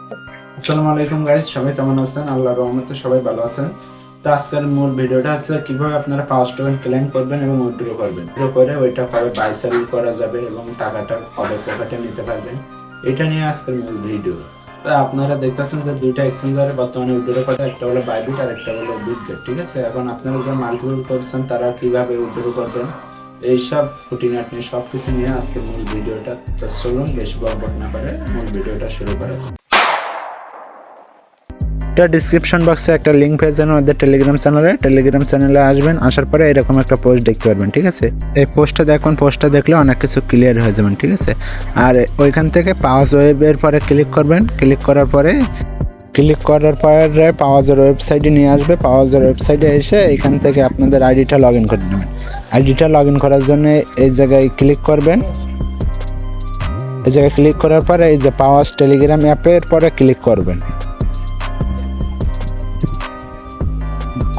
আসসালামু আলাইকুম গাইস, সবাই কেমন আছেন? আল্লাহর রহমতে সবাই ভালো আছেন। তো আজকের মূল ভিডিওটা আছে কিভাবে আপনারা পাওয়ার টোকেন ক্লেম করবেন এবং উইথড্র করবেন। উইথড্র করে ওইটা কবে বাই সেল করা যাবে এবং টাকাটা কবে পকেটে নিতে পারবেন, এটা নিয়ে আজকের মূল ভিডিও। তো আপনারা দেখতেছেন যে দুইটা এক্সচেঞ্জারে বর্তমানে উইথড্র করে, একটা হলো বাইবিট আর একটা হলো বিটগেট। ঠিক আছে, এখন আপনারা যে মাল্টিপল করছেন তারা কিভাবে উইথড্র করবেন এইসব খুঁটিনাটি নিয়ে সবকিছু নিয়ে আজকের মূল ভিডিওটা। তো চলুন বেশি বকবক না করে মূল ভিডিওটা শুরু করা যাক। এটা ডিসক্রিপশন বক্সে একটা লিঙ্ক পেয়ে যাবেন আমাদের টেলিগ্রাম চ্যানেলে আসবেন। আসার পরে এরকম একটা পোস্ট দেখতে পারবেন। ঠিক আছে, এই পোস্টটা দেখবেন, পোস্টটা দেখলে অনেক কিছু ক্লিয়ার হয়ে যাবেন। ঠিক আছে, আর ওইখান থেকে পাওয়াজ ওয়েবের পরে ক্লিক করবেন। ক্লিক করার পরে পাওয়াজের ওয়েবসাইটে নিয়ে আসবে। পাওয়াজের ওয়েবসাইটে এসে এখান থেকে আপনাদের আইডিটা লগ ইন করে নেবেন। আইডিটা লগ ইন করার জন্য এই জায়গায় ক্লিক করবেন। এই জায়গায় ক্লিক করার পরে এই যে পাওয়াজ টেলিগ্রাম অ্যাপের পরে ক্লিক করবেন।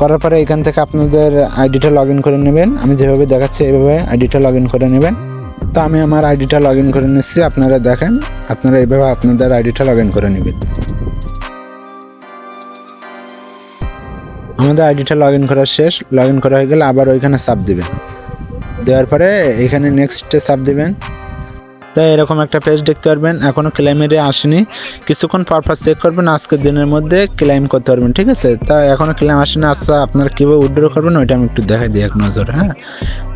করার পরে এখান থেকে আপনাদের আইডিটা লগ ইন করে নেবেন। আমি যেভাবে দেখাচ্ছি এইভাবে আইডিটা লগ ইন করে নেবেন। তো আমি আমার আইডিটা লগ ইন করে নিচ্ছি, আপনারা দেখেন। আপনারা এইভাবে আপনাদের আইডিটা লগ ইন করে নেবেন। আমাদের আইডিটা লগ ইন করা শেষ। লগ ইন করা হয়ে গেলে আবার ওইখানে সাব দিবেন। দেওয়ার পরে এখানে নেক্সটে সাব দিবেন। তাই এরকম একটা পেজ দেখতে পারবেন। এখনও ক্লেমেরে আসেনি, কিছুক্ষণ পারপাস চেক করবেন, আজকের দিনের মধ্যে ক্লেম করতে পারবেন। ঠিক আছে, তা এখনও ক্লেম আসেনি। আচ্ছা, আপনারা কীভাবে উইথড্র করবেন ওইটা আমি একটু দেখাই দিই এক নজর। হ্যাঁ,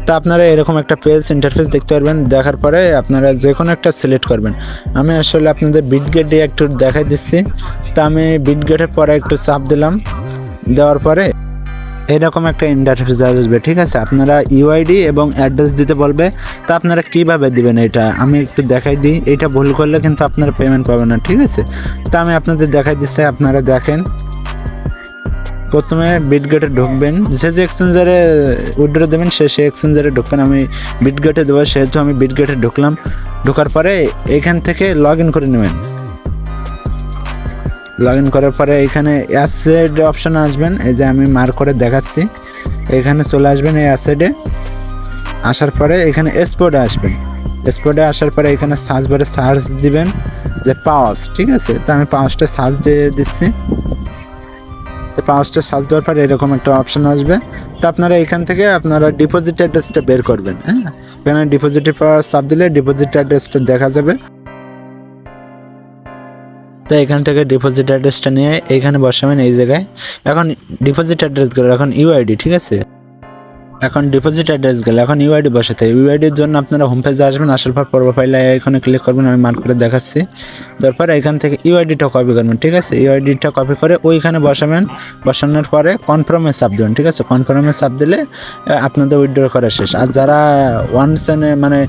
তা আপনারা এরকম একটা পেজ ইন্টারফেস দেখতে পারবেন। দেখার পরে আপনারা যে কোনো একটা সিলেক্ট করবেন। আমি আসলে আপনাদের বিটগেট দিয়ে একটু দেখাই দিচ্ছি। তা আমি বিটগেটের পরে একটু চাপ দিলাম। দেওয়ার পরে এরকম একটা ইন্টারফেস আসবে। ঠিক আছে, আপনারা ইউআইডি এবং অ্যাড্রেস দিতে বলবে। তা আপনারা কিভাবে দিবেন এটা আমি একটু দেখাই দিই। এটা ভুল করলে কিন্তু আপনারা পেমেন্ট পাবেন না। ঠিক আছে, তা আমি আপনাদের দেখাই দিচ্ছি, আপনারা দেখেন। প্রথমে বিটগেটে ঢুকবেন। যে এক্সচেঞ্জারে উইথড্র দেবেন সে এক্সচেঞ্জারে ঢুকবেন। আমি বিটগেটে দেবো, সেহেতু আমি বিটগেটে ঢুকলাম। ঢোকার পরে এখান থেকে লগ ইন করে নেবেন। লগ ইন করার পরে এখানে অ্যাসেট অপশানে আসবেন। এই যে আমি মার্ক করে দেখাচ্ছি, এখানে চলে আসবেন। এই অ্যাসেটে আসার পরে এখানে স্পটে আসবেন। স্পটে আসার পরে এখানে সার্চ বারে সার্চ দিবেন যে পাওয়াজ। ঠিক আছে, তো আমি পাওয়াজটা সার্চ দিয়ে দিচ্ছি। তো পাওয়াজটা সার্চ দেওয়ার পরে এরকম একটা অপশান আসবে। তো আপনারা এখান থেকে আপনারা ডিপোজিট অ্যাড্রেসটা বের করবেন। হ্যাঁ, এখানে ডিপোজিটের পর চাপ দিলে ডিপোজিট অ্যাড্রেসটা দেখা যাবে। তো এখান থেকে ডিপোজিট অ্যাড্রেসটা নিয়ে এইখানে বসাবেন এই জায়গায়। এখন ডিপোজিট অ্যাড্রেস গেল, এখন ইউআইডি। ঠিক আছে, এখন ডিপোজিট অ্যাড্রেস গেল, এখন ইউআইডি বসাতে। ইউআইডির জন্য আপনারা হোম পেজে আসবেন। আসার পর প্রোফাইলে এখানে ক্লিক করবেন, আমি মার্ক করে দেখাচ্ছি। তারপর এখান থেকে ইউআইডিটা কপি করবেন। ঠিক আছে, ইউআইডিটা কপি করে ওইখানে বসাবেন। বসানোর পরে কনফার্মে চাপ দেবেন। ঠিক আছে, কনফার্মে চাপ দিলে আপনাদের উইথড্র করা শেষ। আর যারা ওয়ান চেনে মানে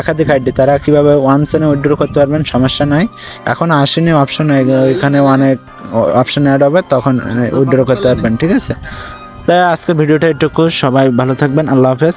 একাধিক আইডি, তারা কীভাবে ওয়ান চেনে উইথড্র করতে পারবেন সমস্যা নাই। এখন আসেনি অপশন, এখানে অনেক অপশন অ্যাড হবে, তখন উইথড্র করতে পারবেন। ঠিক আছে, তাই আজকের ভিডিওটা এটুকু। সবাই ভালো থাকবেন, আল্লাহ হাফেজ।